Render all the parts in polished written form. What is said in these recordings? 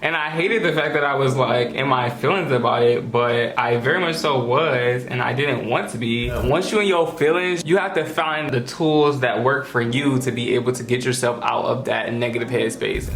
And I hated the fact that I was like in my feelings about it, but I very much so was, and I didn't want to be. Once you're in your feelings, you have to find the tools that work for you to be able to get yourself out of that negative headspace.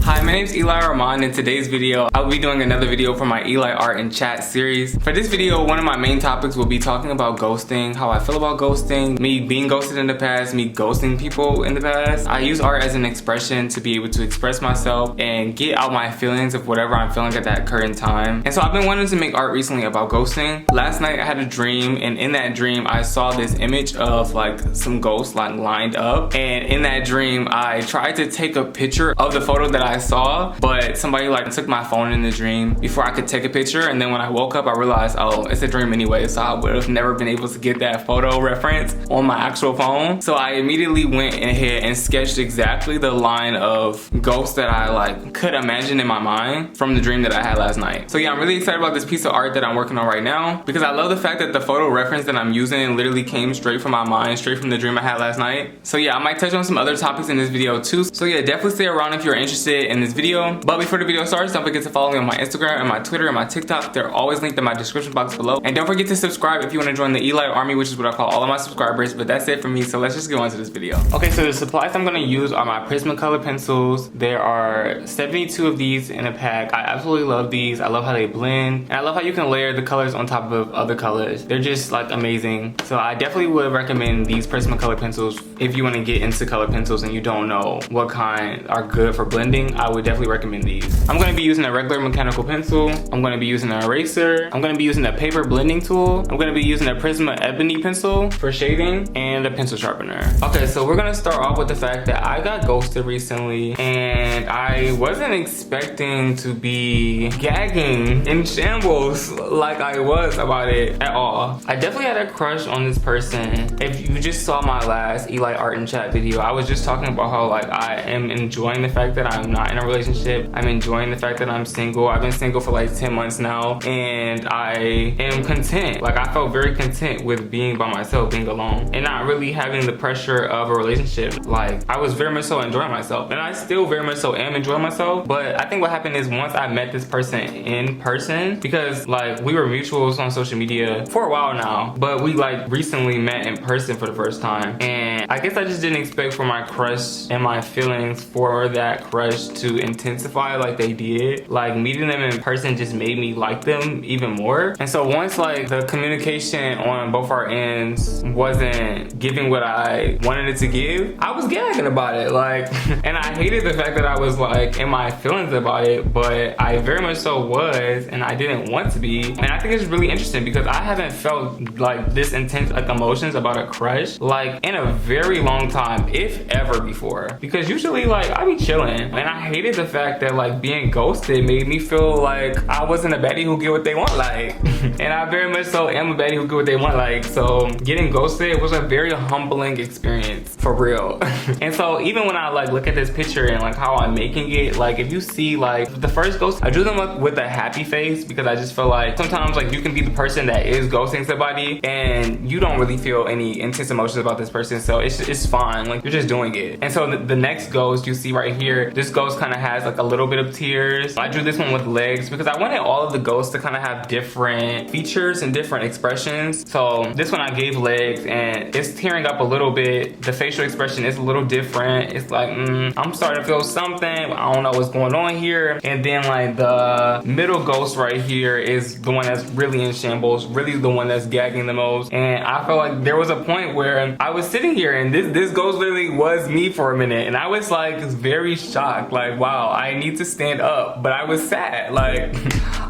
Hi, my name is Elii Ormond. In today's video, I'll be doing another video for my Elii Art and Chat series. For this video, one of my main topics will be talking about ghosting, how I feel about ghosting, me being ghosted in the past, me ghosting people in the past. I use art as an expression to be able to express myself and get out my feelings of whatever I'm feeling at that current time. And so I've been wanting to make art recently about ghosting. Last night I had a dream, and in that dream I saw this image of like some ghosts like lined up. And in that dream I tried to take a picture of the photo that I saw, but somebody like took my phone in the dream before I could take a picture. And then when I woke up I realized, oh, it's a dream anyway, so I would have never been able to get that photo reference on my actual phone. So I immediately went ahead and sketched exactly the line of ghosts that I like could imagine in my mind from the dream that I had last night. So yeah, I'm really excited about this piece of art that I'm working on right now, because I love the fact that the photo reference that I'm using literally came straight from my mind, straight from the dream I had last night. So yeah, I might touch on some other topics in this video too. So yeah, definitely stay around if you're interested in this video. But before the video starts, don't forget to follow me on my Instagram and my Twitter and my TikTok. They're always linked in my description box below. And don't forget to subscribe if you want to join the Elii Army, which is what I call all of my subscribers. But that's it for me, so let's just go on to this video. Okay, so the supplies I'm going to use are my Prismacolor pencils. There are 72 of these in a pack. I absolutely love these. I love how they blend, and I love how you can layer the colors on top of other colors. They're just like amazing. So I definitely would recommend these Prismacolor pencils if you want to get into color pencils and you don't know what kind are good for blending. I would definitely recommend these. I'm going to be using a regular mechanical pencil. I'm going to be using an eraser. I'm going to be using a paper blending tool. I'm going to be using a Prisma ebony pencil for shading, and a pencil sharpener. Okay, so we're going to start off with the fact that I got ghosted recently, and I wasn't expecting to be gagging in shambles like I was about it at all. I definitely had a crush on this person. If you just saw my last Elii Art and Chat video, I was just talking about how like I am enjoying the fact that I'm not in a relationship. I'm enjoying the fact that I'm single. I've been single for like 10 months now, and I am content. Like I felt very content with being by myself, being alone, and not really having the pressure of a relationship. Like I was very much so enjoying myself, and I still very much so am enjoying myself. But I think what happened is once I met this person in person, because like we were mutuals on social media for a while now, but we like recently met in person for the first time, and I guess I just didn't expect for my crush and my feelings for that crush to intensify like they did. Like meeting them in person just made me like them even more. And so once like the communication on both our ends wasn't giving what I wanted it to give, I was gagging about it. Like, and I hated the fact that I was like in my feelings about it, but I very much so was, and I didn't want to be. And I think it's really interesting because I haven't felt like this intense like emotions about a crush like in a very long time, if ever before. Because usually like I be chilling, and I hated the fact that like being ghosted made me feel like I wasn't a baddie who get what they want like. And I very much so am a baddie who get what they want like. So getting ghosted was a very humbling experience for real. And so even when I like look at this picture and like how I'm making it, like if you see like the first ghost, I drew them up with a happy face because I just feel like sometimes like you can be the person that is ghosting somebody and you don't really feel any intense emotions about this person, so it's fine, like you're just doing it. And so the next ghost you see right here, this ghost kind of has like a little bit of tears. I drew this one with legs because I wanted all of the ghosts to kind of have different features and different expressions. So this one I gave legs, and it's tearing up a little bit. The facial expression is a little different. It's like I'm starting to feel something, I don't know what's going on here. And then like the middle ghost right here is the one that's really in shambles, really the one that's gagging the most. And I felt like there was a point where I was sitting here and this ghost literally was me for a minute, and I was like very shocked, like wow, I need to stand up. But I was sad, like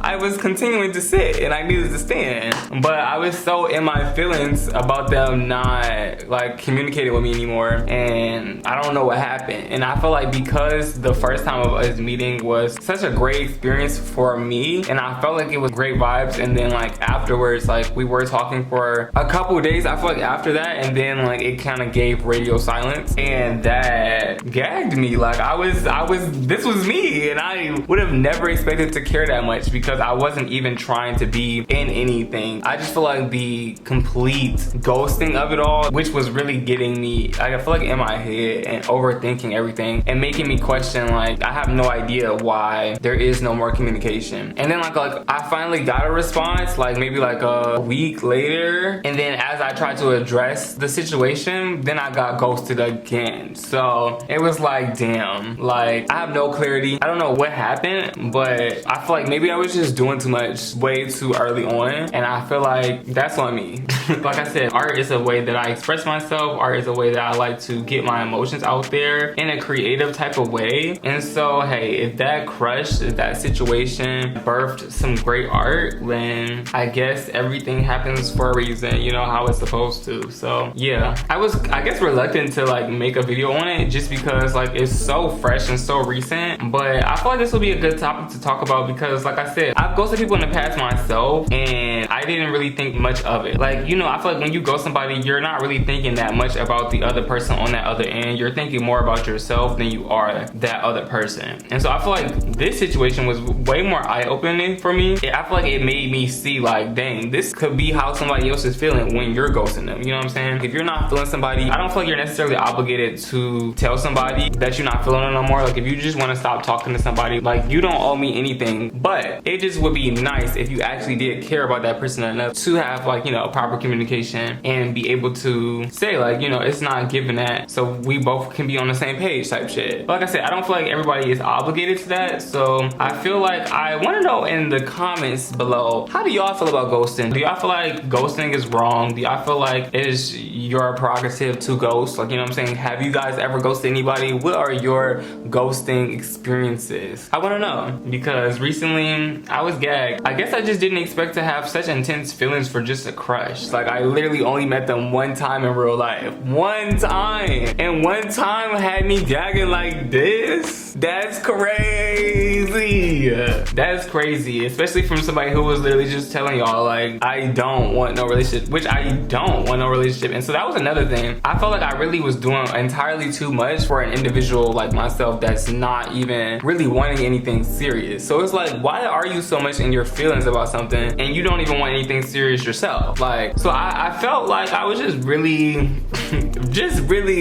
I was continuing to sit and I needed to stand, but I was so in my feelings about them not like communicating with me anymore, and I don't know what happened. And I feel like because the first time of us meeting was such a great experience for me, and I felt like it was great vibes, and then like afterwards like we were talking for a couple days, I feel like after that, and then like it kind of gave radio silence, and that shit gagged me. Like this was me, and I would have never expected to care that much because I wasn't even trying to be in anything. I just feel like the complete ghosting of it all, which was really getting me, I feel like, in my head and overthinking everything and making me question, like, I have no idea why there is no more communication. And then like I finally got a response, like maybe like a week later, and then as I tried to address the situation, then I got ghosted again. So it was like, damn, like I have no clarity. I don't know what happened, but I feel like maybe I was just doing too much way too early on, and I feel like that's on me. Like I said, art is a way that I express myself. Art is a way that I like to get my emotions out there in a creative type of way. And so hey, if that crush, if that situation birthed some great art, then I guess everything happens for a reason, you know, how it's supposed to. So yeah, I was, I guess, reluctant to like make a video on it just because like it's so fresh and so recent. But I feel like this will be a good topic to talk about because like I said, I've ghosted people in the past myself and I didn't really think much of it. Like, you know, I feel like when you ghost somebody, you're not really thinking that much about the other person on that other end. You're thinking more about yourself than you are that other person. And so I feel like this situation was way more eye-opening for me. I feel like it made me see like, dang, this could be how somebody else is feeling when you're ghosting them. You know what I'm saying? If you're not feeling somebody, I don't feel like you're necessarily obligated to tell somebody that you're not feeling them no more. Like if you just want to stop talking to somebody, like you don't owe me anything, but it just would be nice if you actually did care about that person enough to have like, you know, proper communication and be able to say like, you know, it's not given that, so we both can be on the same page type shit. But like I said, I don't feel like everybody is obligated to that. So I feel like I want to know in the comments below, how do y'all feel about ghosting? Do y'all feel like ghosting is wrong? Do y'all feel like it is your prerogative to ghost? Like, you know what I'm saying? Have you guys ever ghosted anybody? What are your ghosting experiences? I want to know because recently I was gagged. I guess I just didn't expect to have such intense feelings for just a crush. Like I literally only met them one time in real life. One time. And one time had me gagging like this. That's crazy. That's crazy. Especially from somebody who was literally just telling y'all like, I don't want no relationship, which I don't want no relationship. And so that was another thing. I felt like I really was doing entirely too much for an individual like myself that's not even really wanting anything serious. So it's like, why are you so much in your feelings about something and you don't even want anything serious yourself? Like, so I felt like I was just really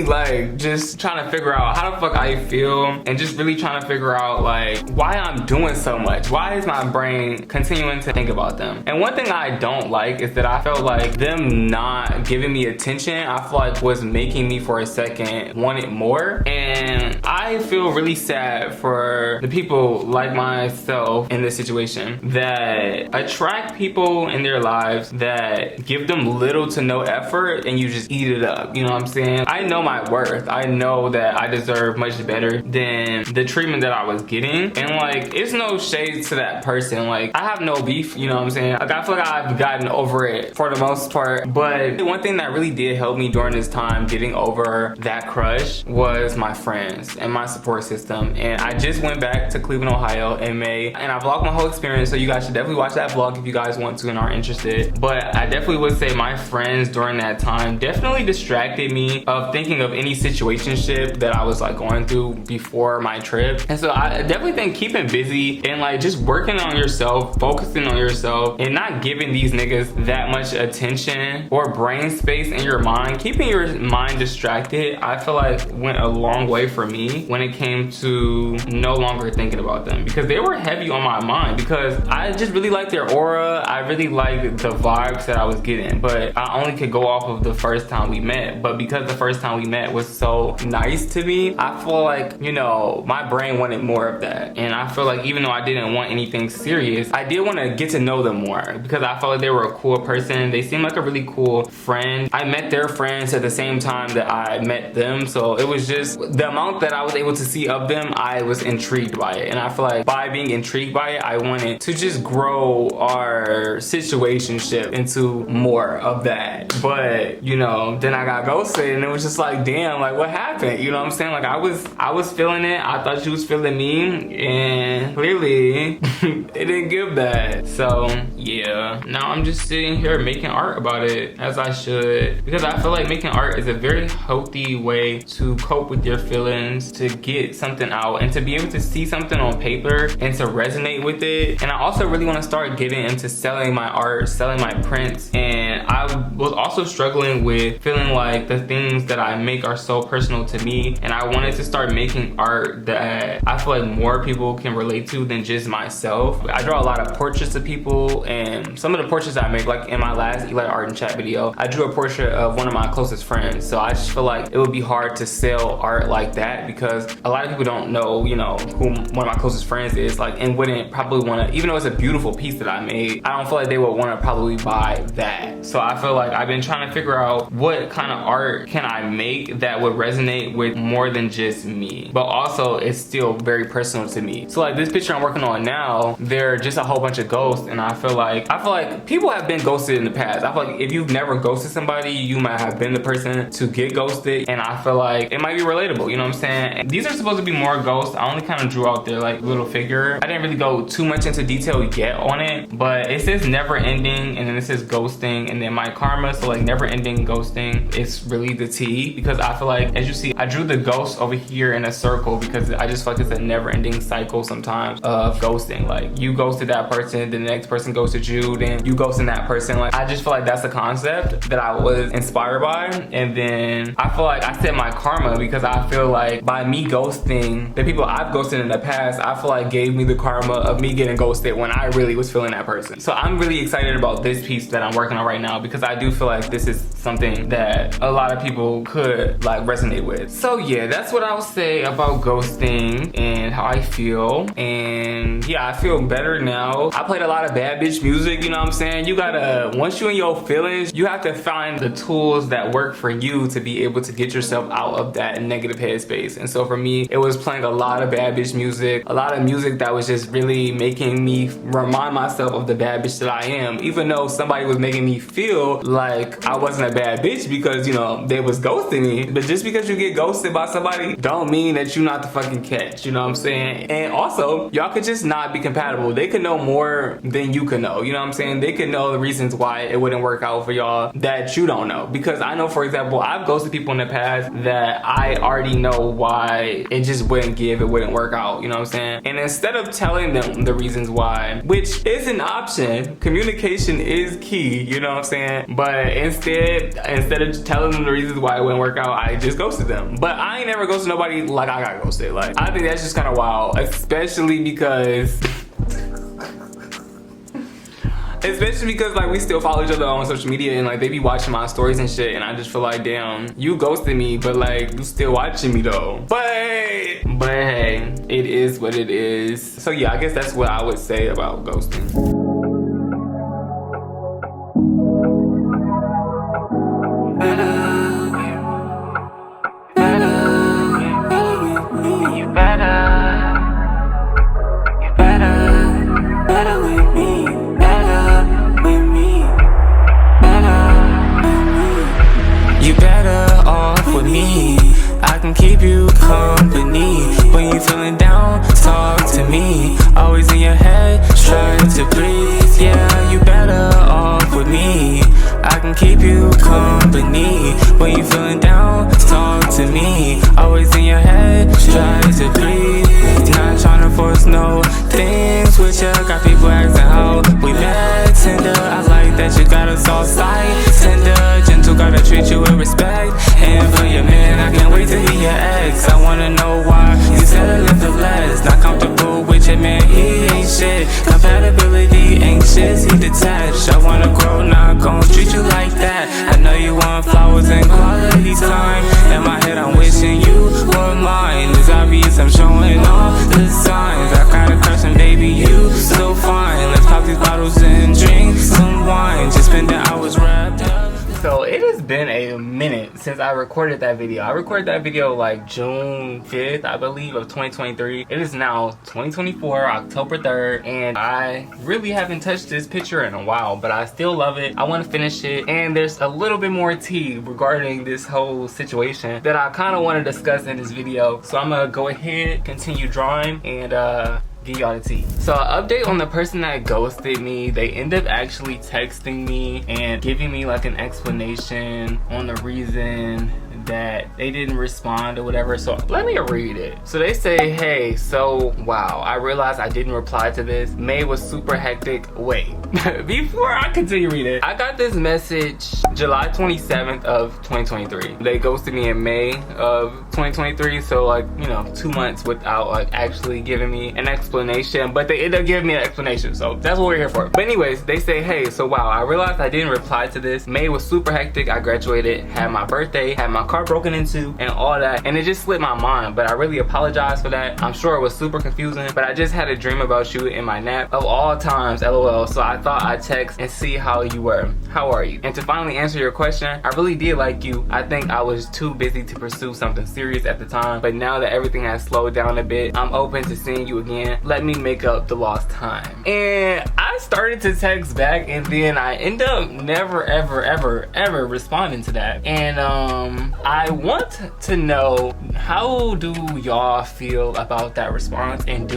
like just trying to figure out how the fuck I feel and just really trying to figure out like why I'm doing so much. Why is my brain continuing to think about them? And one thing I don't like is that I felt like them not giving me attention, I feel like was making me for a second want it more. And I feel really sad for the people like myself in this situation that attract people in their lives that give them little to no effort and you just eat it up. You know what I'm saying? I know my worth. I know that I deserve much better than the treatment that I was getting. And like, it's no shade to that person. Like, I have no beef, you know what I'm saying? Like, I feel like I've gotten over it for the most part. But one thing that really did help me during this time getting over that crush was my friends and my support system. And I just went back to Cleveland, Ohio in May, and I vlogged my whole experience. So you guys should definitely watch that vlog if you guys want to and are interested. But I definitely would say my friends during that time definitely distracted me of thinking of any situationship that I was like going through before my trip. And so I definitely think keeping busy and like just working on yourself, focusing on yourself, and not giving these niggas that much attention or brain space in your mind, keeping your mind distracted, I feel like went a long way for me when it came to no longer thinking about them, because they were heavy on my mind because I just really liked their aura. I really liked the vibes that I was getting, but I only could go off of the first time we met. But because the first time we met was so nice to me, I feel like, you know, my brain wanted more of that. And I feel like even though I didn't want anything serious, I did want to get to know them more because I felt like they were a cool person. They seemed like a really cool friend. I met their friends at the same time that I met them, so it was just the amount that I was able to see of them, I was intrigued by it. And I feel like by being intrigued by it, I wanted to just grow our situationship into more of that. But you know, then I got ghosted and it was just like, damn, like what happened? You know what I'm saying? Like I was feeling it. I I thought she was feeling me, and clearly it didn't give that. So yeah, now I'm just sitting here making art about it, as I should, because I feel like making art is a very healthy way to cope with your feelings, to get something out, and to be able to see something on paper and to resonate with it. And I also really want to start getting into selling my art, selling my prints. And I was also struggling with feeling like the things that I make are so personal to me, and I wanted to start making art that I feel like more people can relate to than just myself. I draw a lot of portraits of people, and some of the portraits I make, like in my last Elii Art and Chat video, I drew a portrait of one of my closest friends. So I just feel like it would be hard to sell art like that, because a lot of people don't know, you know, who one of my closest friends is, like, and wouldn't probably want to, even though it's a beautiful piece that I made, I don't feel like they would want to probably buy that. So I feel like I've been trying to figure out what kind of art can I make that would resonate with more than just me, but also it's still very personal to me. So like this picture I'm working on now, they're just a whole bunch of ghosts, and I feel like people have been ghosted in the past. I feel like if you've never ghosted somebody, you might have been the person to get ghosted, and I feel like it might be relatable, you know what I'm saying? And these are supposed to be more ghosts. I only kind of drew out their like little figure. I didn't really go too much into detail yet on it, but it says never ending, and then it says ghosting, and then my karma. So like never ending ghosting is really the T, because I feel like, as you see, I drew the ghost over here in a circle because I just feel like it's a never ending cycle sometimes of ghosting. Like you ghosted that person, then the next person ghosted you, then you ghosting that person. Like I just feel like that's a concept that I was inspired by. And then I feel like I said my karma, because I feel like by me ghosting the people I've ghosted in the past, I feel like gave me the karma of me getting ghosted when I really was feeling that person. So I'm really excited about this piece that I'm working on right now, because I do feel like this is something that a lot of people could like resonate with. So yeah, that's what I would say about ghosting and how I feel. And yeah, I feel better now. I played a lot of bad bitch music, you know what I'm saying? You gotta, once you're in your feelings, you have to find the tools that work for you to be able to get yourself out of that negative headspace. And so for me, it was playing a lot of bad bitch music, a lot of music that was just really making me remind myself of the bad bitch that I am, even though somebody was making me feel like I wasn't a bad bitch because, you know, they was ghosting me. But just because you get ghosted by somebody don't mean that you're not the fucking catch, you know what I'm saying? And also, y'all could just not be compatible. They could know more than you could know, you know what I'm saying? They could know the reasons why it wouldn't work out for y'all that you don't know. Because I know, for example, I've ghosted people in the past that I already know why it just wouldn't give, it wouldn't work out, you know what I'm saying? And instead of telling them the reasons why, which is an option, communication is key, you know what I'm saying? But instead of telling them the reasons why it wouldn't work out, I just ghosted them. But I ain't never ghosted nobody like I got ghosted. Like, I think that's just kind of wild, especially because like we still follow each other on social media, and like they be watching my stories and shit, and I just feel like, damn, you ghosted me, but like you still watching me though. But hey, it is what it is. So yeah, I guess that's what I would say about ghosting. I can keep you company when you feeling down. Talk to me, always in your head, trying to breathe. Yeah, you better off with me. I can keep you company when you feeling down. Talk to me, always in your head, trying to breathe. Not trying to force no things with ya. Got people asking how we met. Tender, I like that you got us all side. Tender, gentle, gotta treat you with respect. And for your man, I can't wait to be your ex. I wanna know why you settling for less. Not comfortable with your man, since I recorded that video. I recorded that video like June 5th, I believe, of 2023. It is now 2024, October 3rd, and I really haven't touched this picture in a while, but I still love it. I want to finish it, and there's a little bit more tea regarding this whole situation that I kind of want to discuss in this video. So I'm gonna go ahead, continue drawing, and give y'all the tea. So an update on the person that ghosted me. They end up actually texting me and giving me like an explanation on the reason that they didn't respond or whatever. So let me read it. So they say, hey, so wow, I realized I didn't reply to this. May was super hectic. Wait, before I continue reading, I got this message July 27th of 2023. They ghosted me in May of 2023. So like, you know, 2 months without like actually giving me an explanation, but they ended up giving me an explanation. So that's what we're here for. But anyways, they say, hey, so wow, I realized I didn't reply to this. May was super hectic. I graduated, had my birthday, had my car broken into, and all that, and it just slipped my mind, but I really apologize for that. I'm sure it was super confusing, but I just had a dream about you in my nap of all times, lol. So I thought I'd text and see how you were. How are you? And to finally answer your question, I really did like you. I think I was too busy to pursue something serious at the time, but now that everything has slowed down a bit, I'm open to seeing you again. Let me make up the lost time. And I started to text back, and then I end up never ever responding to that. And I want to know, how do y'all feel about that response? And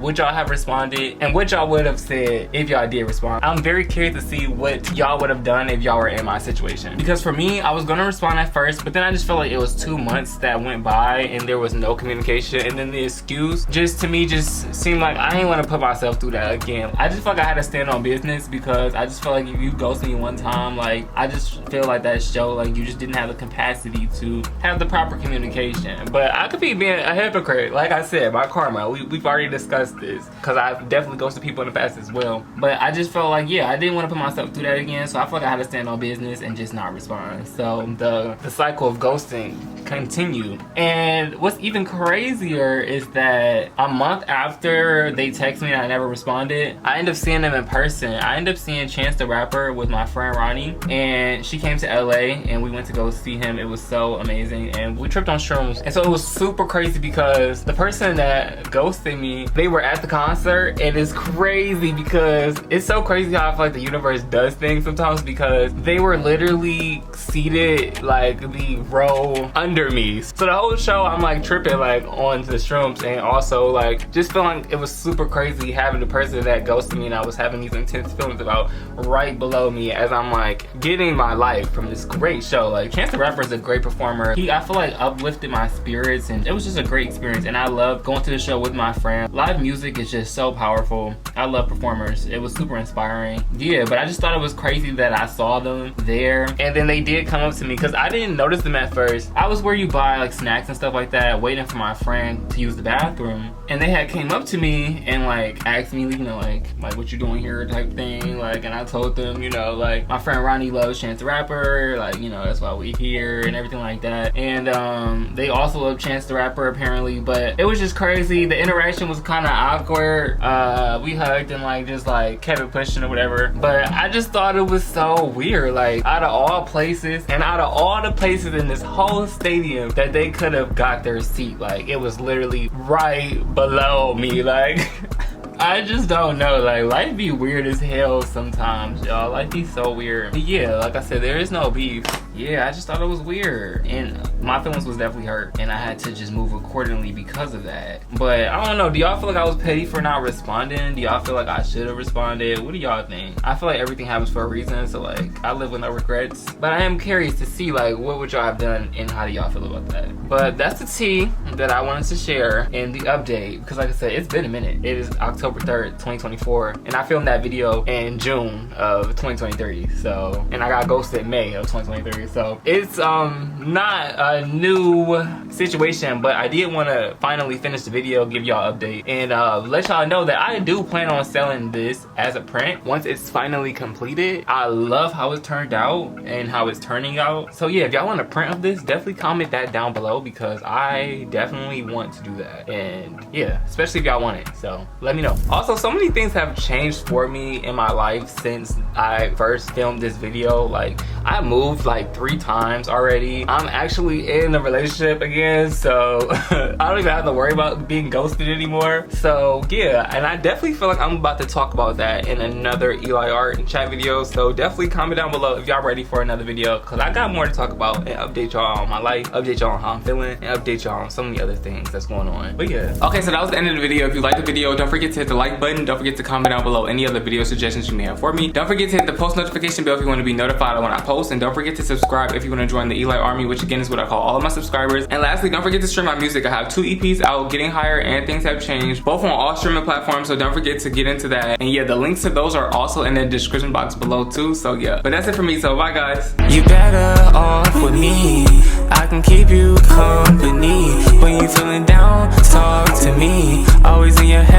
would y'all have responded? And what y'all would have said if y'all did respond? I'm very curious to see what y'all would have done if y'all were in my situation. Because for me, I was gonna respond at first, but then I just felt like it was 2 months that went by and there was no communication. And then the excuse just to me just seemed like I didn't want to put myself through that again. I just felt like I had to stand on business, because I just felt like if you ghosted me one time, like I just feel like that showed like you just didn't have the capacity to have the proper communication. But I could be being a hypocrite. Like I said, my karma, we've already discussed this, because I've definitely ghosted people in the past as well. But I just felt like, yeah, I didn't want to put myself through that again, so I felt like I had to stand on business and just not respond. So the cycle of ghosting continued. And what's even crazier is that a month after they text me and I never responded, I end up seeing them in person. I end up seeing Chance the Rapper with my friend Ronnie, and she came to LA and we went to go see him. It was so amazing, and we tripped on shrooms. And so it was super crazy, because the person that ghosted me, they were at the concert. And it's crazy because it's so crazy how I feel like the universe does things sometimes, because they were literally seated like the row under me. So the whole show I'm like tripping like on the shrooms, and also like just feeling it was super crazy having the person that ghosted me and I was having these intense feelings about right below me as I'm like getting my life from this great show. Like Chance the Rapper is a great performer. I feel like uplifted my spirits, and it was just a great experience, and I love going to the show with my friend. Live music is just so powerful. I love performers. It was super inspiring. Yeah, but I just thought it was crazy that I saw them there, and then they did come up to me, because I didn't notice them at first. I was where you buy like snacks and stuff like that, waiting for my friend to use the bathroom, and they had came up to me and like asked me, you know, like what you doing here type thing, like, and I told them, you know, like my friend Ronnie loves Chance the Rapper, like, you know, that's why we here and everything like that. And they also love Chance the Rapper apparently, but it was just crazy. The interaction was kind of awkward. We hugged and like just like kept it pushing or whatever, but I just thought it was so weird. Like out of all places, and out of all the places in this whole stadium that they could have got their seat, like it was literally right below me. Like I just don't know, like life be weird as hell sometimes, y'all. Life be so weird. But yeah, like I said, there is no beef. Yeah, I just thought it was weird, and my feelings was definitely hurt, and I had to just move accordingly because of that. But I don't know, do y'all feel like I was petty for not responding? Do y'all feel like I should have responded? What do y'all think? I feel like everything happens for a reason, so like I live with no regrets. But I am curious to see like what would y'all have done, and how do y'all feel about that? But that's the tea that I wanted to share in the update, because like I said, it's been a minute. It is October 3rd, 2024, and I filmed that video in June of 2023. So, and I got ghosted in May of 2023. So it's not a new situation, but I did want to finally finish the video, give y'all an update, and let y'all know that I do plan on selling this as a print once it's finally completed. I love how it turned out and how it's turning out. So yeah, if y'all want a print of this, definitely comment that down below, because I definitely want to do that. And yeah, especially if y'all want it, so let me know. Also, so many things have changed for me in my life since I first filmed this video. Like I moved like 3 times already. I'm actually in a relationship again, so I don't even have to worry about being ghosted anymore. So yeah, and I definitely feel like I'm about to talk about that in another Elii art and chat video. So definitely comment down below if y'all ready for another video, because I got more to talk about and update y'all on my life, update y'all on how I'm feeling, and update y'all on so many other things that's going on. But yeah. Okay, so that was the end of the video. If you liked the video, don't forget to hit the like button. Don't forget to comment down below any other video suggestions you may have for me. Don't forget to hit the post notification bell if you want to be notified when I post. And don't forget to subscribe if you want to join the Elii Army, which again is what I call all of my subscribers. And lastly, don't forget to stream my music. I have 2 EPs out, Getting Higher and Things Have Changed, both on all streaming platforms, so don't forget to get into that. And yeah, the links to those are also in the description box below too. So yeah, but that's it for me, so bye guys. You better off with me. I can keep you company when you feeling down. Talk to me, always in your head.